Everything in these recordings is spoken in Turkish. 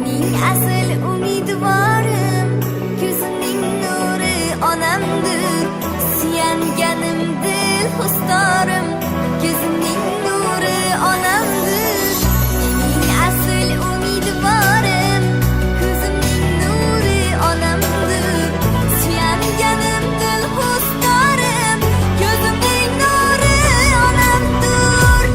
Mening asl umidvorim, ko'zimning nuri onamdir. Suyanganim dil xustorim, ko'zimning nuri onamdir. Mening asl umidvorim, ko'zimning nuri onamdir. Suyanganim dil xustorim, ko'zimning nuri onamdir.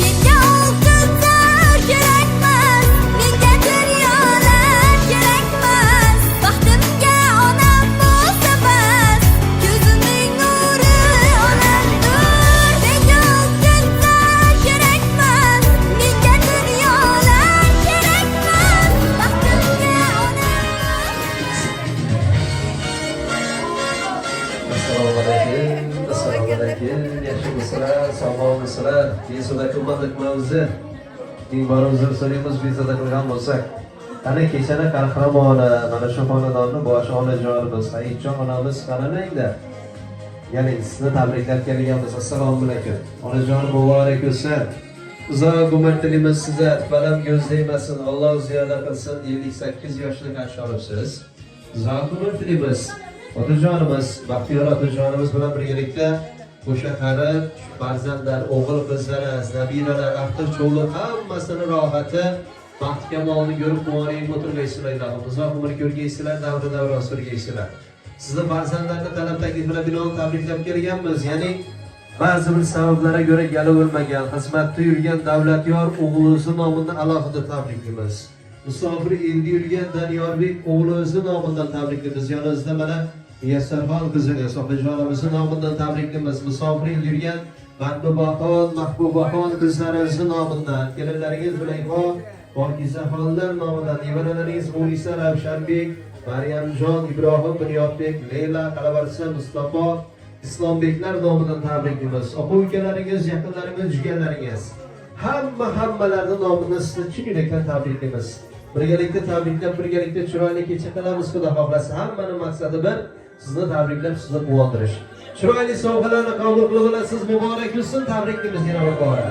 Menga oltinlar kerakmas, menga dunyolar kerakmas. Baxtimga onam bo'lsa bas, ko'zimning nuri onamdir. Menga oltinlar kerakmas, menga dunyolar kerakmas. Baxtimga onam. Assalomu alaykum. Yaxshimisizlar, sog'lommisizlar? Bezovta qilmadik mavzu. Eng bor uzr so'raymiz, bezovta qilgan bo'lsak. Ana kechani qahramoni, mana shu xonadonni boshi onajonimiz, Hayitjon onamiz qanaqada? Ya'ni sizni tabriklab kelganmiz. Assalomu alaykum. Onajon muborak bo'lsin. Uzoq umr tilaymiz sizga, balam ko'zdaymasin. Alloh ziyoda qilsin. 58 yoshlik ashoribsiz. Uzoq umr tilaymiz. Otajonimiz, Baxtiyor otajonimiz bilan birgalikda o'sha qari farzandlar, o'g'il qizlarimiz, nabiralar, aftir cho'g'li hammasini rohati, baxt kamolini ko'rib quvonib o'tirgaysizlar. Uzoq umr ko'rgaysizlar, davra surgaysizlar. Sizni farzandlarni talab taklif bilan binoan tabriklab kelganmiz. Ya'ni ba'zi bir sabablarga ko'ra gala o'lmagan, xizmatda yurgan davlatyor o'g'lingiz nomidan alohida tabriklaymiz. Musofir elda yurgan Danyorbek o'g'lingiz nomidan tabriklaymiz. Yoningizda mana Muyassarxon qiziga Sofijonimiz nomidan tabriklaymiz. Musofir elda yurgan Mahbubaxon qizlaringiz nomidan, kelinlaringiz Zulayho, Pokizaxonlar nomidan, nevaralaringiz Munisa, Ravshanbek, Maryamjon, Ibrohim, Bunyodbek, Leyla, Qalabarsa, Mustafa, Islombeklar nomidan tabriklaymiz. Aka-ukalaringiz, yaqinlaringiz, jigarlaringiz, hammalarning nomidan sizni chin yurakdan tabriklaymiz. Birgalikda tabriklab, birgalikda chiroyli kecha qilamiz. Xudo xohlasa, hammaning maqsadi bir, sizni tabriklab, sizni quvontirish. Chiroyli sovg'alarni qabul qilib olasiz. Muborak bo'lsin. Tabriklaymiz yana bir bora.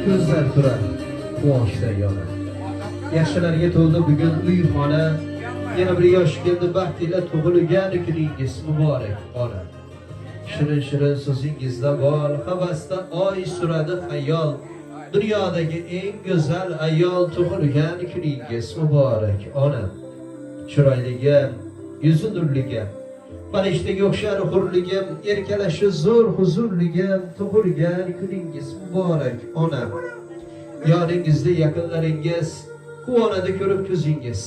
Ko'zlar turar, quvonchlar yonar. Yaxshilarga to'ldi bugun uy xona. Yana bir yosh keldi, baxt ila tug'ilgan kuningiz muborak ona. Shirin shirin so'zingizda bor, havasda oy suradi xayol. Dunyodagi eng go'zal ayol tug'ilgan kuningiz muborak ona. Chiroyligim, yuzi nurligim, farishtaga o'xshar hurligim, erkalashi zo'r huzurligim, tug'ilgan kuningiz muborak ona. Yoningizda yaqinlaringiz, quvonadi ko'rib ko'zingiz.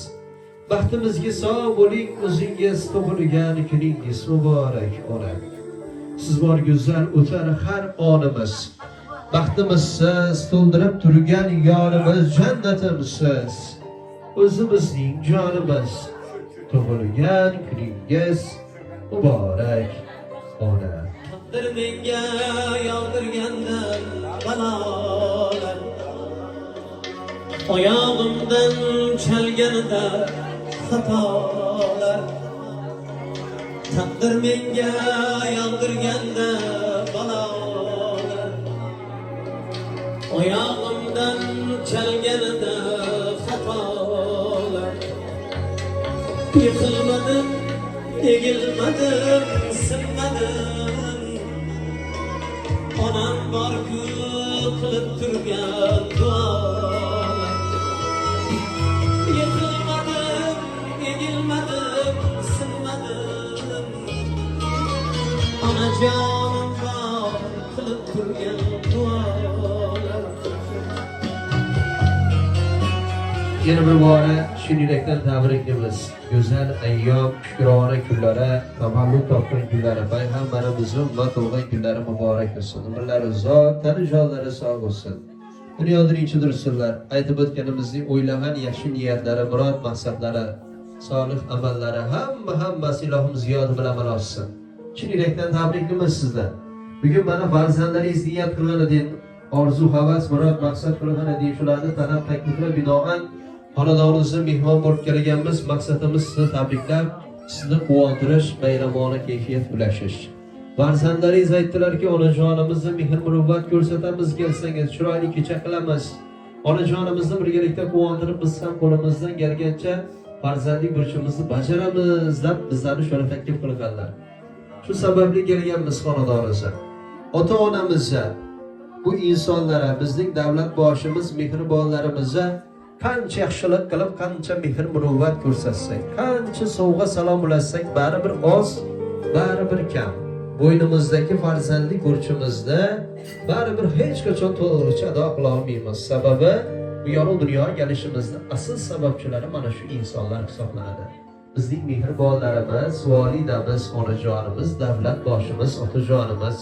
Baxtimizga sog' bo'ling, o'zingiz tug'ilgan kuningiz muborak ona. Siz bor go'zal o'tar har onimiz. Baxtimizsiz to'ldirib turgan yorimiz jannatimsiz. O'zimizning jonimiz. Tug'ilgan kuningiz muborak ona. Taqdir menga yog'dirganda balolar, oyog'imdan chalganida xatolar. Taqdir menga yog'dirganda balolar, oyog'imdan chalganida xatolar. Yiqilmadim, egilmadim, sinmadim. Onam bor-ku qilib turgan duolar. Yiqilmadim, egilmadim, sinmadim. Onajonim bor qilib turgan duolar. Yana bir bora shu yurakdan tabriklaymiz. Go'zal ayyom, shukrona kunlari, tavallud topgan kunlari, payg'ambarimizning va tug'ilgan kunlari muborak bo'lsin. Umrlari uzoq, tani jonlari sog' bo'lsin. Dunyoda tinch dursinlar. Aytib o'tganimizning o'ylagan yaxshi niyatlari, murod maqsadlari, solih amallari hammasi Ilohimiz yodi bilan amal olsin. Chin yurakdan tabriklaymiz sizlar. Bugun mana farzandlaringiz niyat qilgan edin, orzu, havas, murod maqsad qilgan edin, shularni talab takliflar binoan xonadonimizda mehmon bo'lib kelganmiz. Maqsadimiz sizni tabriklab, sizni quvontirish, bayramona kayfiyat ulashish. Farzandlaringiz aytdilarki, onajonimizni mehr-muruvvat ko'rsatamiz, kelsangiz chiroyli kecha qilamiz. Onajonimizni birgalikda quvontirib, biz ham qo'limizdan kelgancha farzandlik burchimizni bajaramiz deb bizlarni shuna taklif qilganlar. Shu sababli kelganmiz xonadonimizga. Ota-onamizga, bu insonlara, bizning davlat boshimiz, mehribonlarimizga qancha yaxshilik qilib, qancha mehr-muruvvat ko'rsatsak, qancha sovg'a salom ulatsak, baribir oz, baribir kam. Bo'ynimizdagi farzandlik burchimizni baribir hech qachon to'g'richa ado qila olmaymiz. Sababi bu yorug' dunyoga kelishimizning asl sababchilari mana shu insonlar hisoblanadi. Bizning mehribonlarimiz, volidamiz, onajonimiz, davlat boshimiz, otajonimiz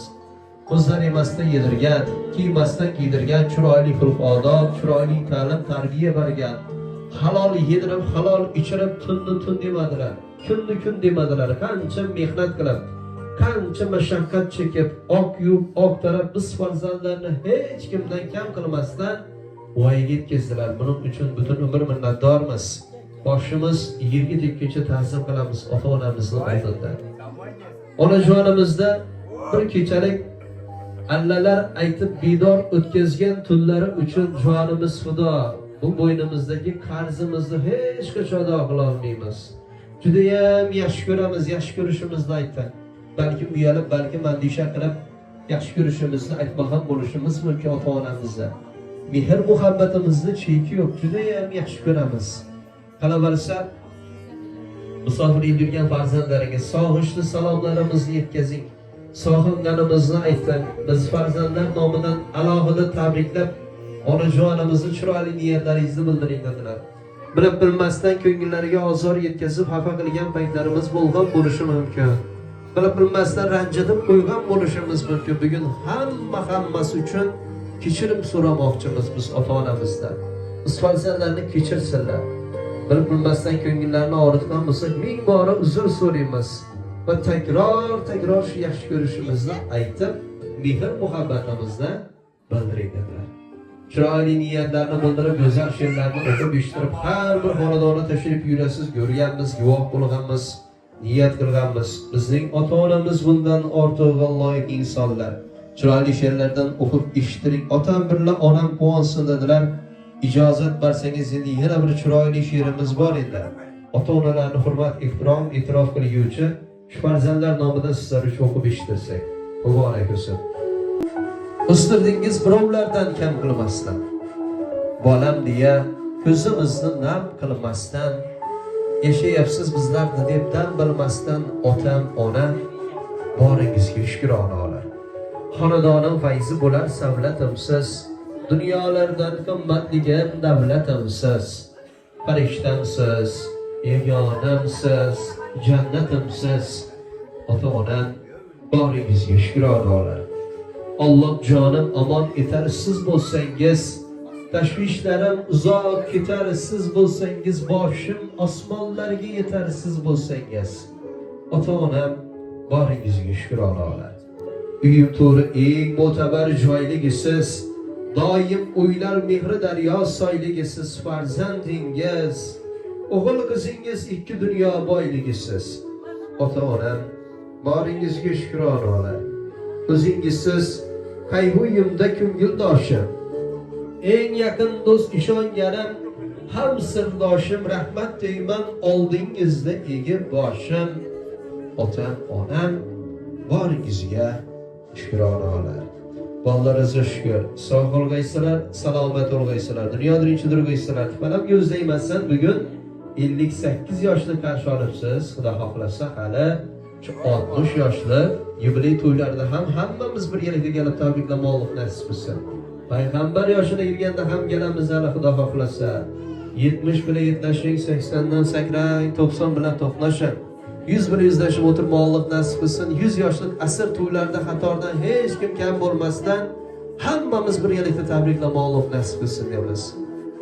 o'zlari emasdan yedirgan, kiymasdan kiydirgan, chiroyli xulq-odob, chiroyli ta'lim, tarbiya bergan, halol yedirib, halol ichirib, tunni tun demadilar, kunni kun demadilar. Qancha mehnat qilib, qancha mashaqqat chekib, oq yub, oq taraf biz farzandlarni hech kimdan kam qilmasdan voyaga yetkazdilar. Buning uchun butun umr minnatdormiz. Boshimiz yerga tekkuncha ta'zim qilamiz ota-onamizning oldida. Onajonimizda bir kechalik allalar aytib bedor o'tkazgan tunlari uchun jonimiz fido. Bu bo'ynimizdagi qarzimizni hech qachon ado qila olmaymiz. Juda ham yaxshi ko'ramiz, yaxshi ko'rishimizni aytdi. Balki uyalib, balki mandisha qilib yaxshi ko'rishimizni aytmagan bo'lishimiz mumkin ota-onamizga. Mehr muhabbatimizni cheki yo'q, juda ham yaxshi ko'ramiz. Qalaversa, musofir yurgan farzandlaringiz sog'ishli salomlarimizni yetkazing. Sog'inganimizni ayting. Biz farzandlar nomidan alohida tabriklab, onajonimizni chiroyli niyatlaringizni bildiring dedilar. Bilib bilmasdan ko'ngillariga ozor yetkazib, xafa qilgan paytlarimiz bo'lgan bo'lishi mumkin. Bilib bilmasdan ranjitib qo'ygan bo'lishimiz mumkin. Bugun hammasi uchun kechirim so'ramoqchimiz biz ota-onamizdan. Biz farzandlarni kechirsinlar. Bilib bilmasdan ko'ngillarini og'ritgan bo'lsak, ming bora uzr so'raymiz. Va takror shu yaxshi ko'rishimizni aytib, mehr muhabbatimizni bildiradilar. Chiroyli niyatlarni bildirib, go'zal she'rlarni o'qib eshittirib, har bir xonadonga tashrif buyurasiz, ko'rganmiz, guvoh bo'lganmiz, niyat qilganmiz. Bizning ota-onamiz bundan ortiq loyiq insonlar. Chiroyli she'rlardan o'qib eshittiring. Otam birla onam quvonsin dedilar. Ijozat bersangiz, endi yana bir chiroyli she'rimiz bor edi. Ota-onalarni hurmat, ehtirom, e'tirof qilguvchi shu farzandlar nomidan sizlar uchun o'qib eshittirsak. Muborak bo'lsin. O'stirdingiz birovlardan kam qilmasdan, bolam deya ko'zimizni nam qilmasdan, yashayapsiz bizlarni deb dam bilmasdan, otam, onam boringizga shukronalar. Xonadonim fayzi bo'lar savlatimsiz, dunyolardan qimmatligim davlatimsiz. Farishtamsiz, yegonamsiz, jannatimsiz, ota-onam, boringizga shukronalar. Alloh jonim omon etar siz bo'lsangiz, tashvishlarim uzoq ketar siz bo'lsangiz, boshim osmonlarga yetar siz bo'lsangiz. Ota-onam, boringizga shukronalar. Uyim to'ri eng mo'tabar joyligisiz, doim o'ylar mehri daryo soyligisiz, farzandingiz, o'g'il qizingiz ikki dunyo boyligisiz. Ota-onam, boringizga shukronalar. O'zingizsiz qayg'uyimda ko'ngildoshim, eng yaqin do'st ishonganim, ham sirdoshim, rahmat deyman oldingizda egib boshim. Otam, onam, boringizga shukronalar. Bolalaringizga shukur. Sog' bo'lg'aysilar, salomat bo'lg'aysilar, dunyo dirinchi durg'aysilar. Falam ko'zdaymasan bugun 58 yoshni qarshi olibsiz. Xudo xohlasa hali 60 yoshli yubiley to'ylarida ham hammamiz birgalikda kelib tabriklamoqlik nasib bo'lsin. Payg'ambar yoshida yurganda ham kelamiz hali Xudo xohlasa. 70 bilan yetlashing, 80 dan sakrang, 90 bilan to'qnashing. 100 bilan yuzlashib o'tirmoqlik nasib bo'lsin. 100 yoshlik asr to'ylarida xatordan hech kim kam bo'lmasdan hammamiz birgalikda tabriklamoqlik nasib bo'lsin deymiz.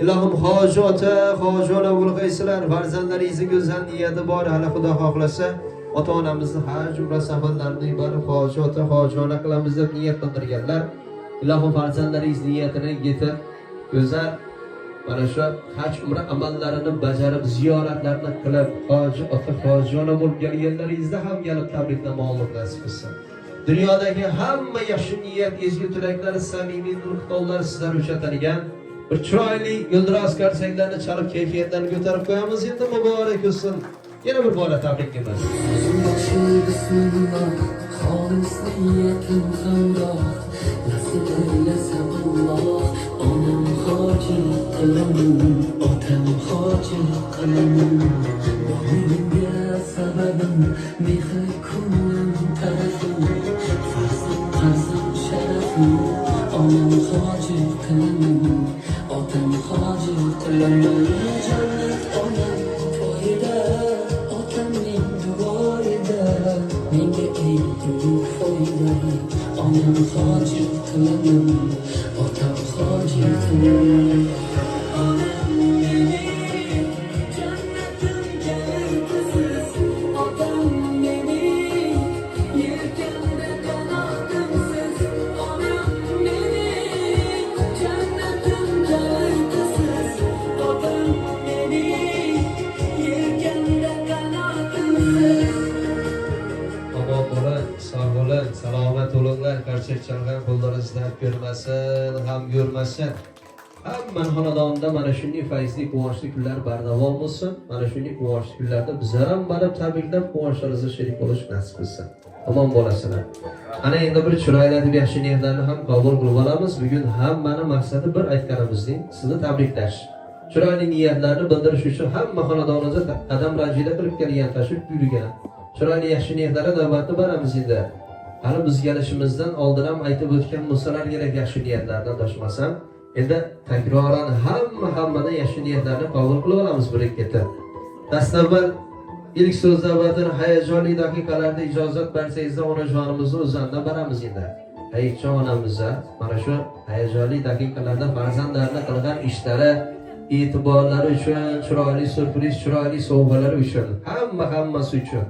Ilohim hoji ota, hoji ona bo'lg'aysizlar, farzandlaringizni go'zal niyati bor, hali Xudo xohlasa ota-onamizni har jumla safarlarini iborat hoji ota, hoji ona qilamiz deb niyat qildirganlar. Ilohim farzandlaringiz niyatini yetib, go'zal mana shu haj umra amallarini bajarib, ziyoratlarni qilib, hoji ota, hoji ona bo'lib kelganlaringizda ham kelib tabriklamoqlik nasib etsin. Dunyodagi hamma yaxshi niyat, ezgu tilaklar, samimiy nurxonlar sizlar uchun atalgan. Bir chiroyli guldiroz qarsaklarni chalib kayfiyatlarni ko'tarib qo'yamiz. Endi muborak bo'lsin. Yana bir bora tabrik qilamiz. Otam hoji qalamin, boringga sababim, mehri ko'nglim tarafim, farzand sharafim. Onam hoji qalamin, otam hoji qalamin, jannat onam to'yida, otamning duoida, menga eng ulug' foyda. Onam hoji qalamin, otam hoji qalamin. Salomat bo'linglar, qarsak chalgan qo'llaringizdan ko'rmasin, ham ko'rmasin. Hamma xonadonda mana shunday fayzli, quvonchli kunlar bardavom bo'lsin. Mana shunday quvonchli kunlarda bizlar ham borib tabriklab, quvonchlaringizga sherik bo'lish nasib bo'lsin. Omon bo'lasizlar. Ana endi bir chiroyli deb yaxshi niyatlarni ham qabul qilib olamiz. Bugun hammani maqsadi bir aytganimizning sizni tabriklash. Chiroyli niyatlarni bildirish uchun hamma xonadoningizda qadam rajida qilib kelgan, tashrif buyurgan. Chiroyli yaxshi niyatlarga navbatni boramiz endi. Hali biz kelishimizdan oldin ham aytib o'tgan bo'lsalar kerak yaxshi niyatlardan toshmasam, endi takroran hammadan yaxshi niyatlarni qabul qilib olamiz bir-ikki. Dastlabki ilk so'zlardan hayajonli daqiqalarda ijozat bersangizlar onajonimizni o'zandan boramiz endi. Aytcha onamizga mana shu hayajonli daqiqalarda farzandlarni qilgan ishlari, e'tiborlari uchun, chiroyli surpriz, chiroyli sovg'alari uchun, hammasi uchun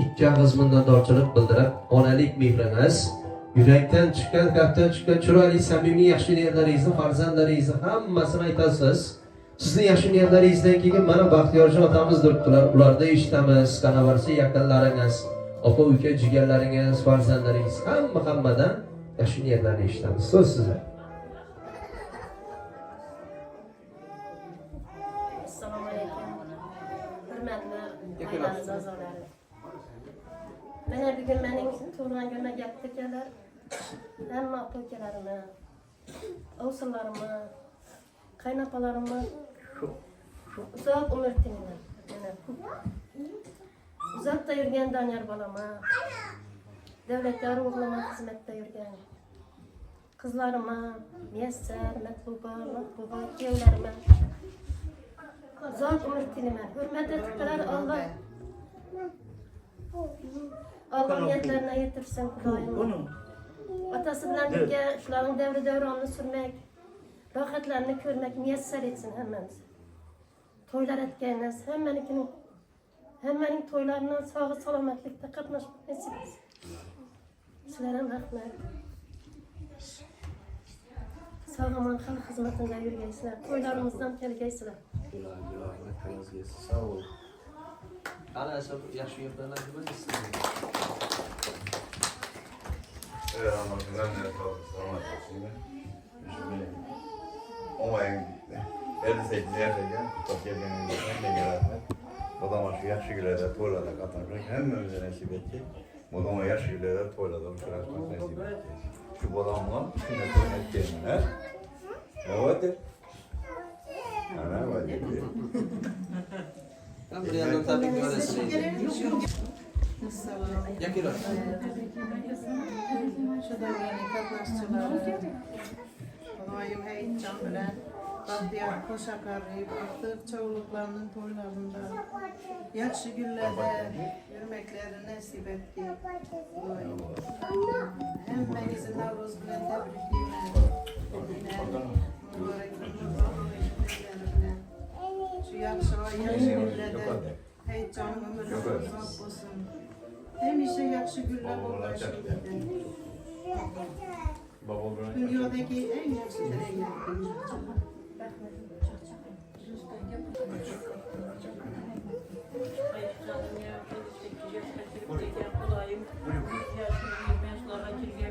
ikki og'iz minnatdorchilik bildirib, onalik mehriniz, yurakdan chiqqan, qalbdan chiqqan chiroyli samimiy yaxshi niyatlaringizni farzandlaringizni hammasini aytasiz. Sizning yaxshi niyatlaringizdan keyin mana Baxtiyorjon otamiz turibdilar. Ularda eshitamiz, qanavarsa yaqinlaringiz, opa, uka, jigarlaringiz, farzandlaringiz hammadan yaxshi niyatlarni eshitamiz. So'z sizlar. Assalomu alaykum. Hurmatli oilamiz a'zolari. Mana bugun mening tug'ilgan kunimga kelib kelganlar. Hamma aka-ukalarimni, ovsinlarimni, qaynopalarimni uzoq umr tilayman. Uzoqda yurgan Doniyor bolama, davlatlar o'g'lima xizmatda yurgan qizlarima, Muyassar, Matluba, kuyovlarima Uzak ömür dilemen. Hürmet ettikler Allah. Allah niyetlerine yetirsin Kudayım. Atası bilen birge şuların devri devranını sürmek, rahatlarını görmek müyesser etsin hemmemiz. Toylar etkeniz, hemmenin toylarından sağ salametlikte katlaşmak nasip etsin. Sizlere rahmet. Sağlaman halk hizmetinde yürüyeysizler, toylarımızdan kelgeysizler. Sağ ol. Ana asıl yaxshi yerlardan nima deysiz? Evet, ama ben de selamat olsun. Şimdi olayın 58 yaşayken çok geldiğinizde ne gerekli? Odama şu yaşı gülerler, toylada katılacak. Hemmimize nasip etti. Odama yaşı gülerler, toylada uçuracak nasip etti. Şu odamla şimdi toynak gelin, he? Evet. Ana var dedi. Ben bir yandan tabii ki öylesine. Yakir var. Şu dönemde katlaşçılar, Kudayım heyecan bilen, Bahtiyar Koşakar'ı artık çoğuluklarının toylarında, yaxşı günlerde yürümekleri nasip etti. Kudayım. Hemmenizin Navruz bilen tebrikliyim. Mübarek günler. Şu yaxşı günlerde heyecan ömrünüz uzak olsun. Hemşe yaxşı günler olacak. Dünyadaki en yaxşı dileklerim.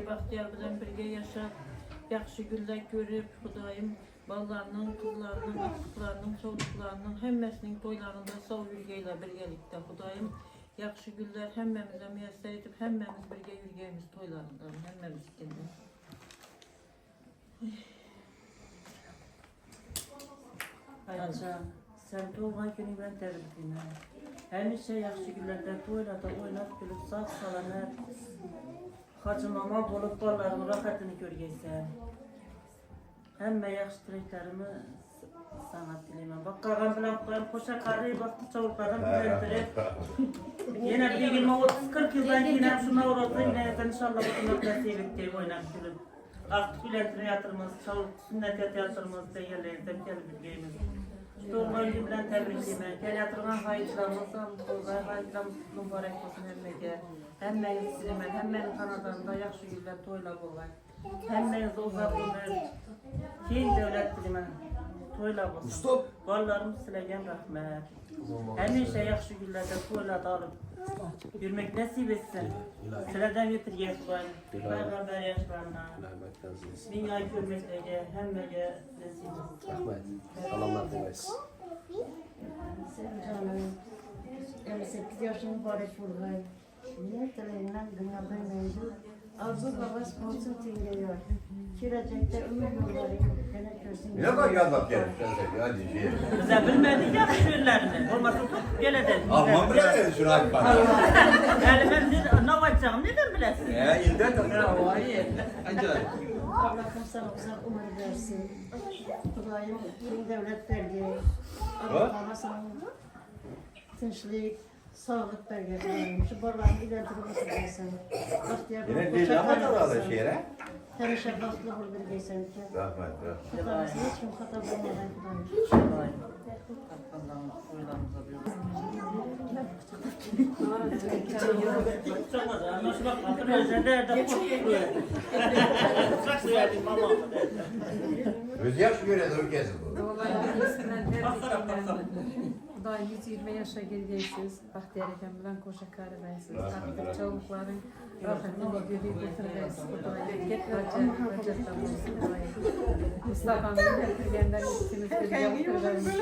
Bahtiyar bilen birge yaşa, yaxşı günler görüp Kudayım ballarının, kızlarının, atıklarının, çocuklarının hemmesinin toylarında sağ yürgeyle birgelikte Kudayım yaxşı günler hemmemize müyesser edip hemmemiz birge yürgeyimiz toylarında hemmemiz ikinde. Ayça, sen doğan günü ben tebrikliyim. Hemşe yaxşı günlerde toylada oynap gülüp sağ salamet. Hacımama bolup ballarımın rahatını görgeysen. Hemme yaxşı dileklerimi sana dileyim. Bak kağan bilen koyayım, koşa karıyı baktı çavuklardan bilendirip. Yine bir gün 30-40 yıldan yine şuna uğradı, yine inşallah bu nasip ettiğim oynap gülüp. Artık bilentire yatırmaz, çavuk sünnet yatırmaz değerleriz, gelip bilgeyimiz. Doğmayı bilen tebrikliyim. Gel yatırgan hayırlarımız, hayırlarımız mübarek olsun hemmege. Hemmeyiz silimen, hemmenin kanadında yaxşı güller toyla bolay. Hemmeyiz uzak ömür, keyin devlet dilimen toyla bolsun. Ballarım silegen rahmet. Hemmeşe yaxşı güllerde toyla da alıp yürümek nasip etsin. Sıradan getirgen koyun. Peygamber yaşlarına. Dünya görmeklere, hemmege nasip etsin. Rahmet. Salamlar dileriz. Canım, 58 yaşım mübarek buradayım. Niye televizyondan dünyadan mevcut? Arzu babası olsun tingeliyor. Kirecekte ömür yolları gene görsün. Ne kadar yazıp gelmiş hadi şey. Bize bilmedik ya şiirlerini. Olmasa tutup gel edelim. Aman bilemedi şunu hadi bana. Elime ne yapacağım neden bilesin? İlden de. Acayip. Allah'ım sana uzak ömür versin. Kudayım tüm devlet vergi. Allah'ım sana tinçlik, sağlık belgeleri. Şu barlarını ileride oturursun. Yine değil ama da orada şehre. Her şefaklı bulabilirsin ki. Rahmet rahmet. Hatamızı hiç kim hata bulmadan Kudayım. Öz yaş göre de ülkesi bu. Daha 120 yaşa geleceksiniz. Bahtiyar Efendi bilen koşa karıdaysınız. Artık çavukların rahatını görüp getireceksiniz. Mustafa'nın getirgenden ikimiz bir yaptırlarmış.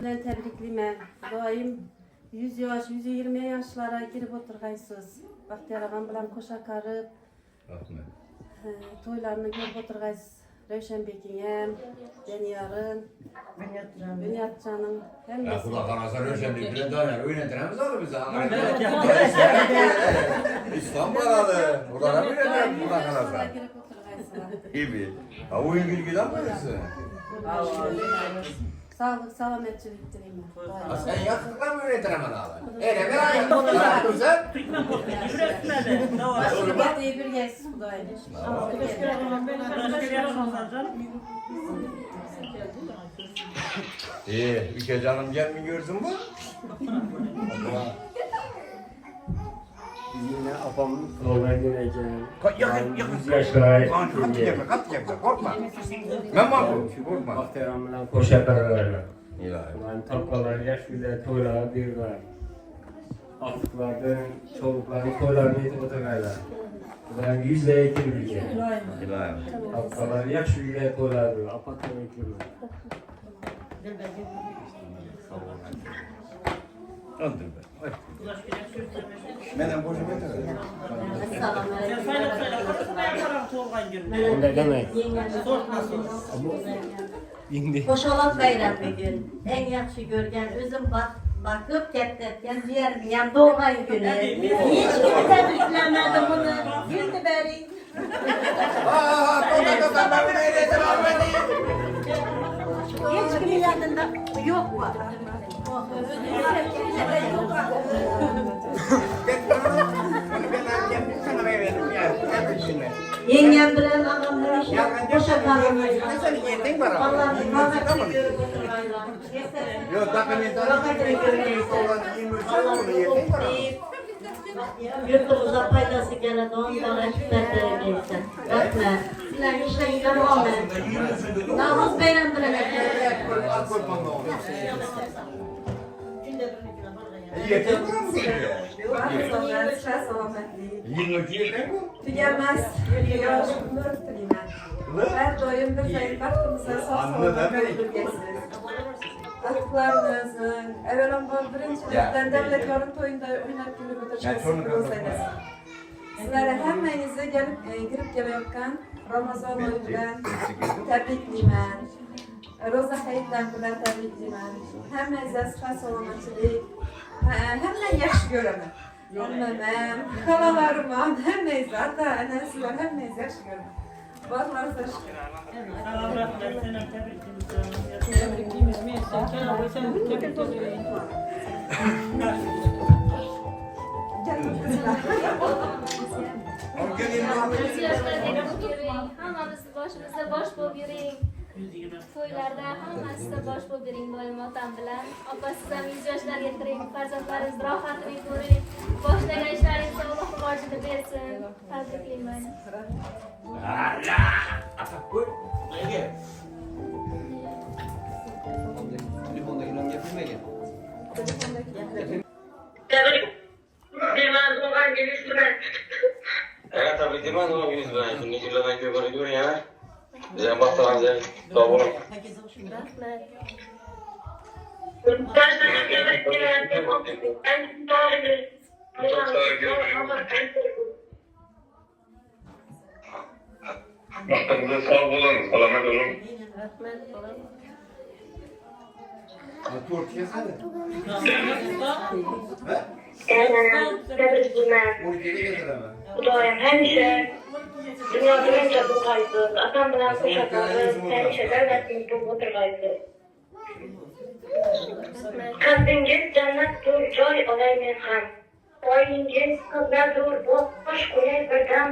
Ben tebrikliyim. Daim 100 yaş, 120 yaşlara girip oturgaysız. Bahtiyar ağam bilen koşa karıp Rahmet. toylarını görüp oturgaysız. Rövşenbek'in, Deniyar'ın, Bünyatcan'ın hem Ya kula kanasa Röşen birbirine dayanır. Oynatırımız alır bize. İstanbul aradı. Buralara mı yönetirim kula kanasa? girip oturgaysız. İyi. Ha oyun bilgiden mi öylesin? sağlık, selametçilik dileyman. Sen yakınlar mı öğretirim ana? Öyle mi? Bunu dursan. Başka bir birgesiz Xudayım. Ülke canım gelmi gördün mü? Yine apamın programı döneceğim. Yakın. 100 yaşlar. Kat gelme, korkma. Ben varım, korkma. Bahtiyarımdan koşa kararlar. İlahi. Yani tapkalar, yaş bile toylar, bir var. Artıklardan, çolukların toylarını yetip oturarlar. Ben 100'le ekim bilgi. İlahi. Tapkalar, yaş bile toylar, apatlar ekim. Öldür be. Benden boşuma yeter. Ne demek? Koşalak bayram bugün. En yaxşı görgen özüm bakıp ketletken diğer yan doğmayı günü. Hiç kimi tebriklemedi bunu. Güldü beri. Ben bunu eyledim Ahmet'im. Hiç kimin yanında yok var. Yengem bilen ağamlar işte boşa kalmayı. Vallahi kahve görüp oturmayla. Yok, takım Yurtumuza faydası gelen onlara hizmetleri gelsin. Bakma. Sizler işine devam edin. Namus bayram bilen Tükenmez, yolculuk dileyman. Her doyum bir sayın baktığımızda sağ birgesiz. Artıklarınızın, evvela birinci kılıktan devlet yarın toyunda oynayıp günü götürmesini olsaydınız. Sizlere hemmenizi girip geliyorken Ramazan oyu bilen tebrikliymen. Roza hayitler bilen tebrikliymen. Hemmenize sıhhat selametçilik. Hemen yaş göremem. Annemem, kalalarıma, hemmenize, hatta annesizler hemmenize yaş göremem. Baklarsa şükür. Hammamizni boshimizda bosh bo'lib yuring. To'ylarda hammasida bosh bo'lib yuring doim otam bilan. Opa siz ham 100 yoshlarga kiring, farzandlaringiz rohatini ko'ring. Boshlagan ishlaringiz Alloh rivojini bersin. Tabriklayman. Telefondagilarga gapirmagan. Evet tabii değil mi? Ama günüz ben şimdi kirladan köy görüyor ya. Bize baktıran bize sağ olun. Baktığınızda sağ olun, selamet olun. Turkiye sen de. Xudoyim hamisha dunyoda bulg'aysiz. Atam bilan qo'shaqarib, hamisha davlatingiz bo'lib o'tirg'aysiz. Qalbingiz jannatdir, joy olay men ham. Qo'yingiz qibladir, bosh qo'yay birdam.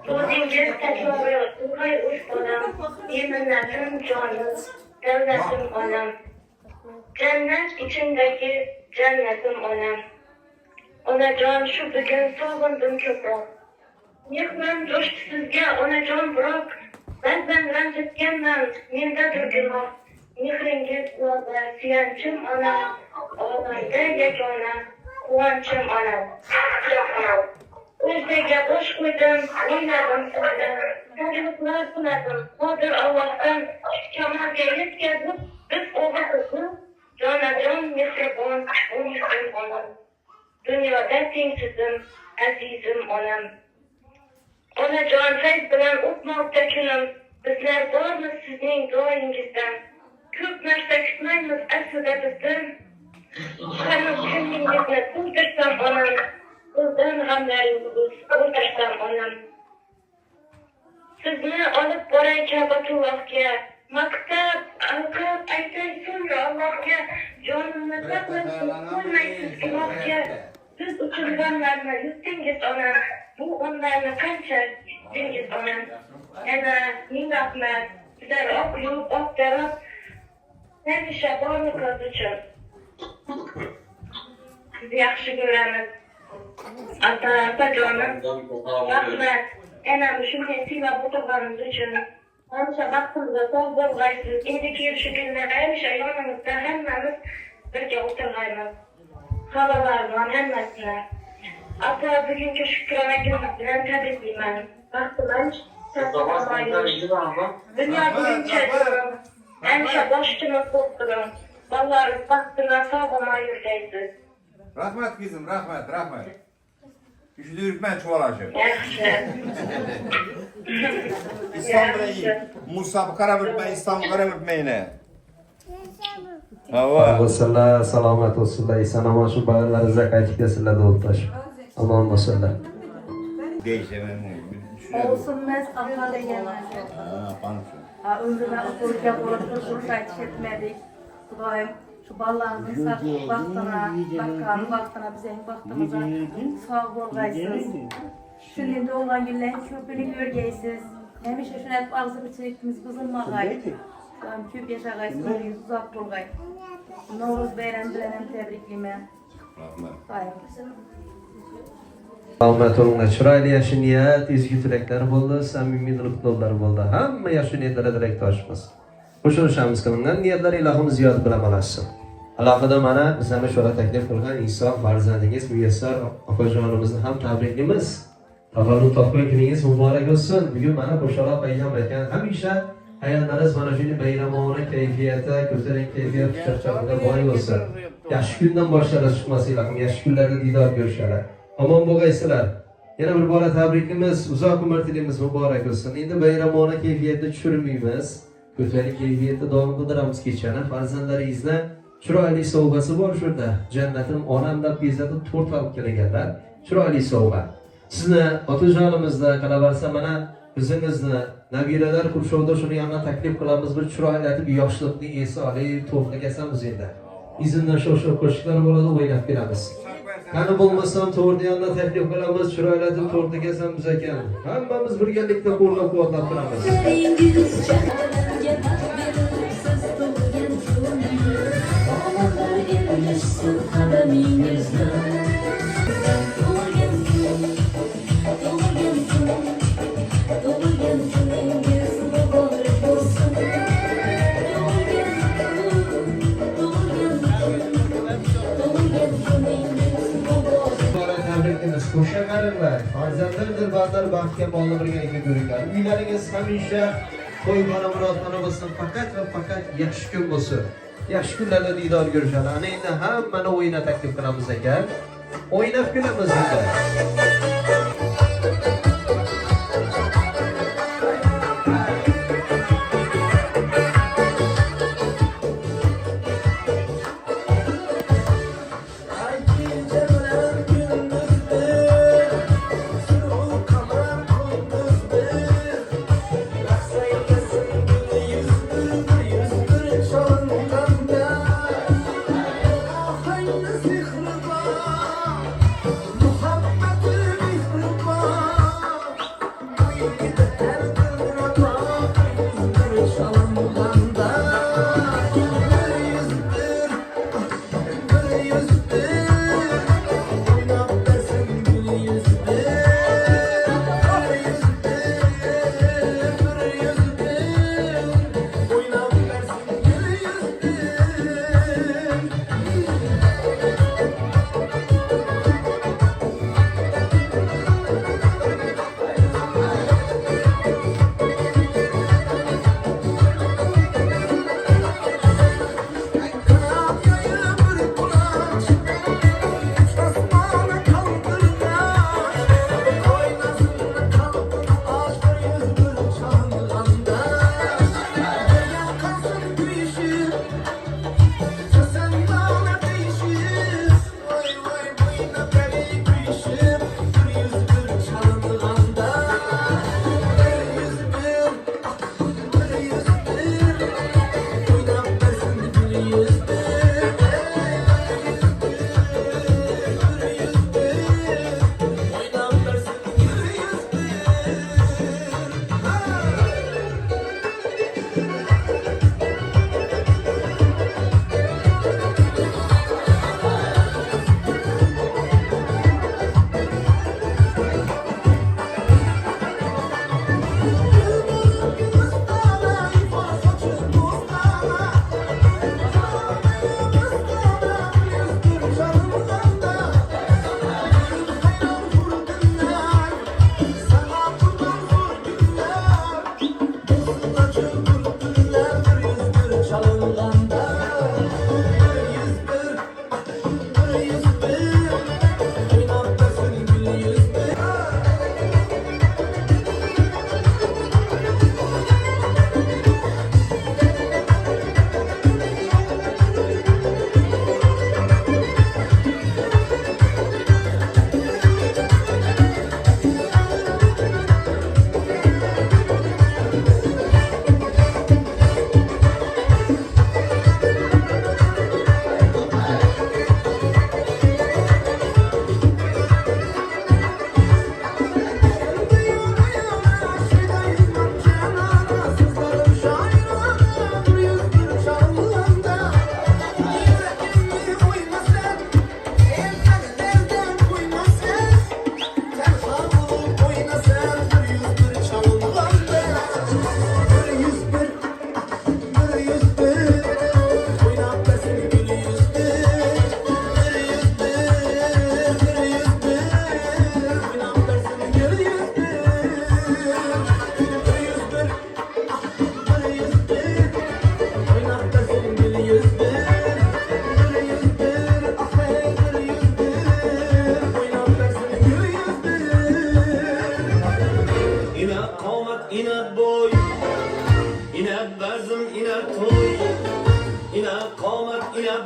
So'zingiz takrori, o'qay uch bolam. Minnatim jonim, davlatim onam. Jannat ichimdagi jannatim onam. Onajon shu bugun sog'indim ko'proq. Mehmon do'st sizga onajon biroq ba'zan ranjitganman mendadir gunoh. Mehringiz yo'da suyanchim onam, olamda yagona quvonchim onam. O'zgaga bosh qo'ydim, o'yladim sizdan. Takliflar qildim, qodir Allohdan kamalga yetkazib, biz o'g'il qizni jonajon mehribon, umrim onam. Dunyoda tengsizim, azizim onam. Onajon fayz bilan o'tmoqda kunim, bizlar bormiz sizning duoyingizdan. Ko'p narsa kutmaymiz aslida bizdan. Hanuz ko'nglingizni to'ldirsam onam, o'zdan g'amlaringiz o'ldirsam onam. Sizni olib boray Ka'batullohga, Maktab, alkab, aytaysin Allohga, jonimni saqlasin, qo'ymaysiz gunohga. Siz uchirganlarni yutdingiz onam, bu onlarni qancha yutdingiz onam. Yana ming rahmat, sizlar oq yo'l, oq taraf, hamisha borliqingiz uchun. Sizni yaxshi ko'ramiz. Ota-onajonim, rahmat. Yana shunday siylab o'tirganingiz uchun. Hamisha baxtimizga sog' bo'lg'aysiz. Endi kelishib kunlar hamisha yonimizda hammamiz birga o'tirg'aymiz. Xabarlar bilan hammasini. Ota, bugungi shukrona kunimiz bilan tabriklayman. Baxtimiz dunyo bo'yicha hamisha boshimiz bo'lib turing. Bolalaringiz baxtidan sog'-omon yurgaysiz. Rahmat kızım, rahmat. Üçlü yürütmen çuvalaşır. İstanbul'a iyi. Musa kara bürtmen, İstanbul kara bürtmeyine. Olsunlar, salomat olsunlar. Eson-omon shu bolalarga qaytib kelsinlar do'stlar. Omon bo'lsinlar. Olsunmaz Allah deganlar. Ömrüme okurken olup kuruş aytışetmedik. Xudoyim şu balalarımızın sağlık vaxtına, bakkanı vaxtına, bizden vaxtımıza sağ bolğaysınız. Şundan doğulan günlerin köpünü görgeysiz. Hemişe şunu hep ağzı bitirikimiz buzulmağay. Köp yaşağaysınız, ömrünüz uzak bolğay. Novruz bayram bilen hem tebrikliyim. Salomat olinglar. Chiroyli yaxshi niyat, ezgu tilaklar bo'ldi, samimiy dildo'rlar bo'ldi. Hamma yaxshi niyatlarga tilakdoshmiz. Qo'shilishamiz qilingan niyatlar ilohimiz ziyod bilamoqlasin. Alohida mana bizlarga shura taklif qilgan Iso farzandingiz Muyassar opajonimizni ham tabriklaymiz. Tavallud topgan kuningiz muborak bo'lsin. Bugun mana qo'shaloq payg'ambar aytgan, hamisha hayotingiz mana shunday bayramona kayfiyatda, ko'tarinki kayfiyat charchoqda boy bo'lsin. Yaxshi kundan boshlab chiqmasinglar, yaxshi kunlarda diydor ko'rishinglar. Omon bo'lgaysizlar. Yana bir bora tabrikimiz, uzoq umr tilaymiz, muborak bo'lsin. Endi bayramona kayfiyatda tushirmaymiz. Ko'tarinki kayfiyatda davom qildiramiz kechani. Farzandlaringizni chiroyli sovg'asi bor shurda. Jannatim onam deb bezatib to'rt olib kelganlar. Chiroyli sovg'a. Sizni otajonimizda qalabarsa mana o'zingizni nabiralar qurshovda shuni yana taklif qilamiz. Bir chiroylatib yoshlikni esi olib to'g'rilagasamiz endi. Izindan shu qo'shiqlar bo'ladi, o'ynab beramiz. Qani bo'lmasam to'g'ri yanada taklif qilamiz, chiroylatib to'g'rilagasamiz ekan. Hammamiz birgalikda qo'llab-quvvatlab turamiz. Qo'sha qaringlar, farzandlardir bandlar baxtga bog'li birgalikda ko'ringlar. Uylaringiz hamisha to'y-bola murodxona bo'lsin, faqat va faqat yaxshi kun bo'lsin. Yaxshi kunlarda diydor ko'rishadi. Ana endi hammani o'yinga taklif qilamiz ekan. O'ynab kulamiz endi. Muhabbet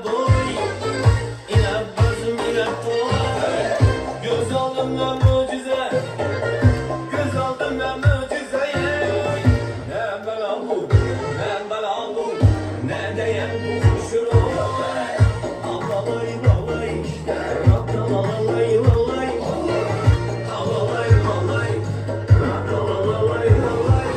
boy ila gözüm ila toy göz aldımda mucize göz aldımda mucize ne bela bu ne diyen bu kuşur olay alalay lalay lalay lalay alalay lalay lalay lalay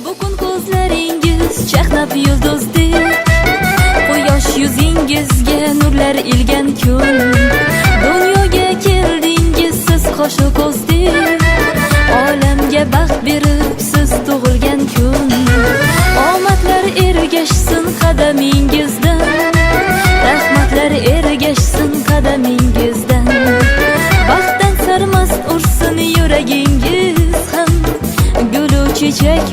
Bugun ko'zlaringiz chaqnab yulduzdek, quyosh yuzingizga nurlar ilgan kun. Dunyoga keldingiz siz qoshu ko'zdek, olamga baxt berib siz tug'ilgan kun. Omadlar ergashsin qadamingizdan, rahmatlar ergashsin qadamingizdan. Baxtdan sarmast ursin yuragingiz ham, gulu chechak